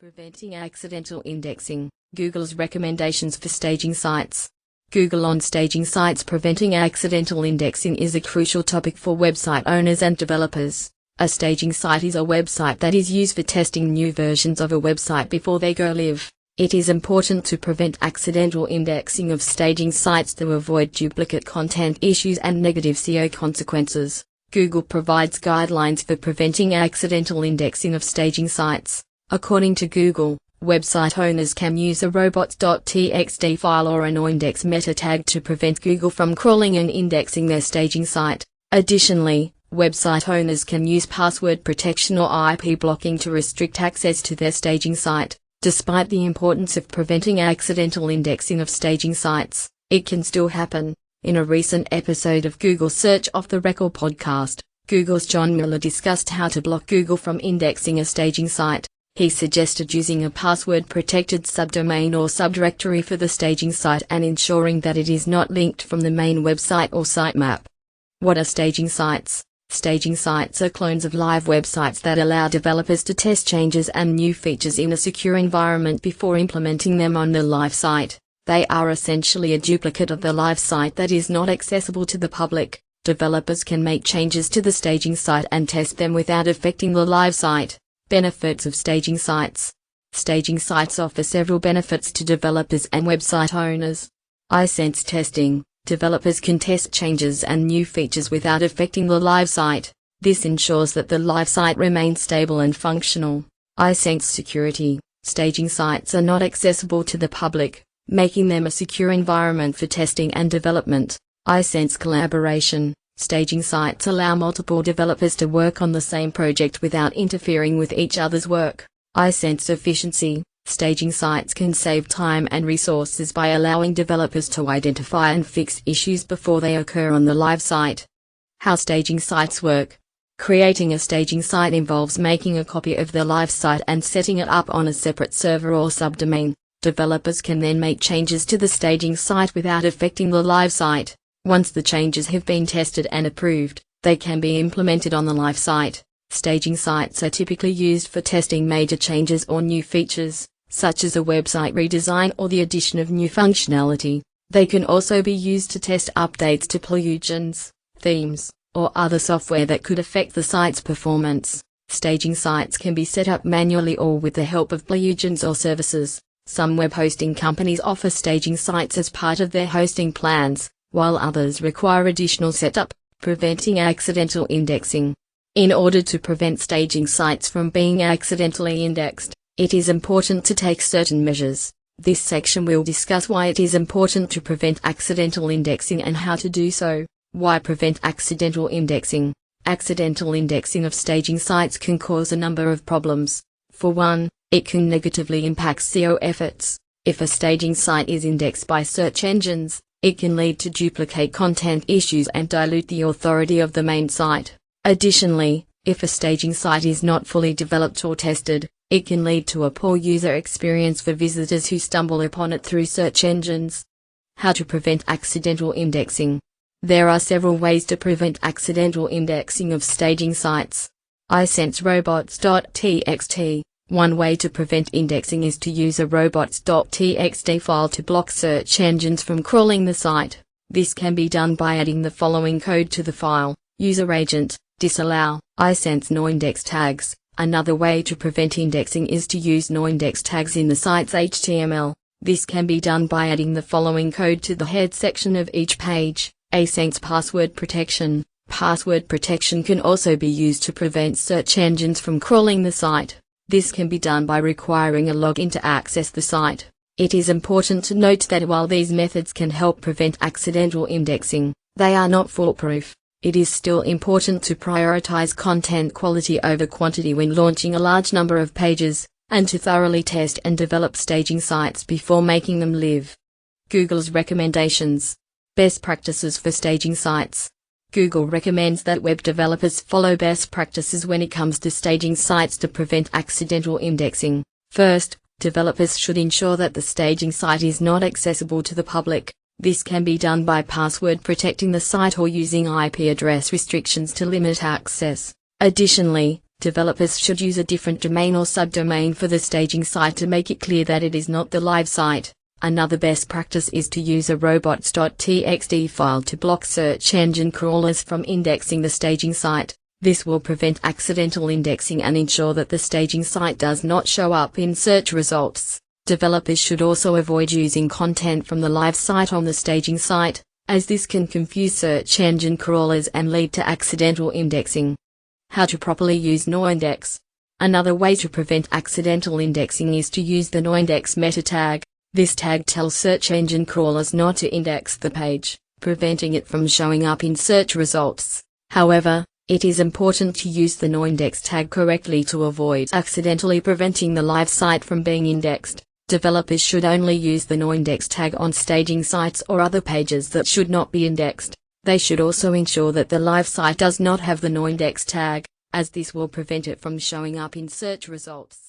Preventing accidental indexing. Google's recommendations for staging sites. Google on staging sites. Preventing accidental indexing is a crucial topic for website owners and developers. A staging site is a website that is used for testing new versions of a website before they go live. It is important to prevent accidental indexing of staging sites to avoid duplicate content issues and negative SEO consequences. Google provides guidelines for preventing accidental indexing of staging sites. According to Google, website owners can use a robots.txt file or a noindex meta tag to prevent Google from crawling and indexing their staging site. Additionally, website owners can use password protection or IP blocking to restrict access to their staging site. Despite the importance of preventing accidental indexing of staging sites, it can still happen. In a recent episode of Google Search Off the Record podcast, Google's John Mueller discussed how to block Google from indexing a staging site. He suggested using a password-protected subdomain or subdirectory for the staging site and ensuring that it is not linked from the main website or sitemap. What are staging sites? Staging sites are clones of live websites that allow developers to test changes and new features in a secure environment before implementing them on the live site. They are essentially a duplicate of the live site that is not accessible to the public. Developers can make changes to the staging site and test them without affecting the live site. Benefits of staging sites. Staging sites offer several benefits to developers and website owners. iSense testing. Developers can test changes and new features without affecting the live site. This ensures that the live site remains stable and functional. iSense security. Staging sites are not accessible to the public, making them a secure environment for testing and development. iSense collaboration. Staging sites allow multiple developers to work on the same project without interfering with each other's work. iSense efficiency. Staging sites can save time and resources by allowing developers to identify and fix issues before they occur on the live site. How staging sites work. Creating a staging site involves making a copy of the live site and setting it up on a separate server or subdomain. Developers can then make changes to the staging site without affecting the live site. Once the changes have been tested and approved, they can be implemented on the live site. Staging sites are typically used for testing major changes or new features, such as a website redesign or the addition of new functionality. They can also be used to test updates to plugins, themes, or other software that could affect the site's performance. Staging sites can be set up manually or with the help of plugins or services. Some web hosting companies offer staging sites as part of their hosting plans, while others require additional setup. Preventing accidental indexing. In order to prevent staging sites from being accidentally indexed, it is important to take certain measures. This section will discuss why it is important to prevent accidental indexing and how to do so. Why prevent accidental indexing? Accidental indexing of staging sites can cause a number of problems. For one, it can negatively impact SEO efforts. If a staging site is indexed by search engines, it can lead to duplicate content issues and dilute the authority of the main site. Additionally, if a staging site is not fully developed or tested, it can lead to a poor user experience for visitors who stumble upon it through search engines. How to prevent accidental indexing. There are several ways to prevent accidental indexing of staging sites. iSense robots.txt. One way to prevent indexing is to use a robots.txt file to block search engines from crawling the site. This can be done by adding the following code to the file. User agent, disallow, iSense noindex tags. Another way to prevent indexing is to use noindex tags in the site's HTML. This can be done by adding the following code to the head section of each page. iSense password protection. Password protection can also be used to prevent search engines from crawling the site. This can be done by requiring a login to access the site. It is important to note that while these methods can help prevent accidental indexing, they are not foolproof. It is still important to prioritize content quality over quantity when launching a large number of pages, and to thoroughly test and develop staging sites before making them live. Google's recommendations. Best practices for staging sites. Google recommends that web developers follow best practices when it comes to staging sites to prevent accidental indexing. First, developers should ensure that the staging site is not accessible to the public. This can be done by password protecting the site or using IP address restrictions to limit access. Additionally, Developers should use a different domain or subdomain for the staging site to make it clear that it is not the live site. Another best practice is to use a robots.txt file to block search engine crawlers from indexing the staging site. This will prevent accidental indexing and ensure that the staging site does not show up in search results. Developers should also avoid using content from the live site on the staging site, as this can confuse search engine crawlers and lead to accidental indexing. How to properly use noindex. Another way to prevent accidental indexing is to use the noindex meta tag. This tag tells search engine crawlers not to index the page, preventing it from showing up in search results. However, it is important to use the noindex tag correctly to avoid accidentally preventing the live site from being indexed. Developers should only use the noindex tag on staging sites or other pages that should not be indexed. They should also ensure that the live site does not have the noindex tag, as this will prevent it from showing up in search results.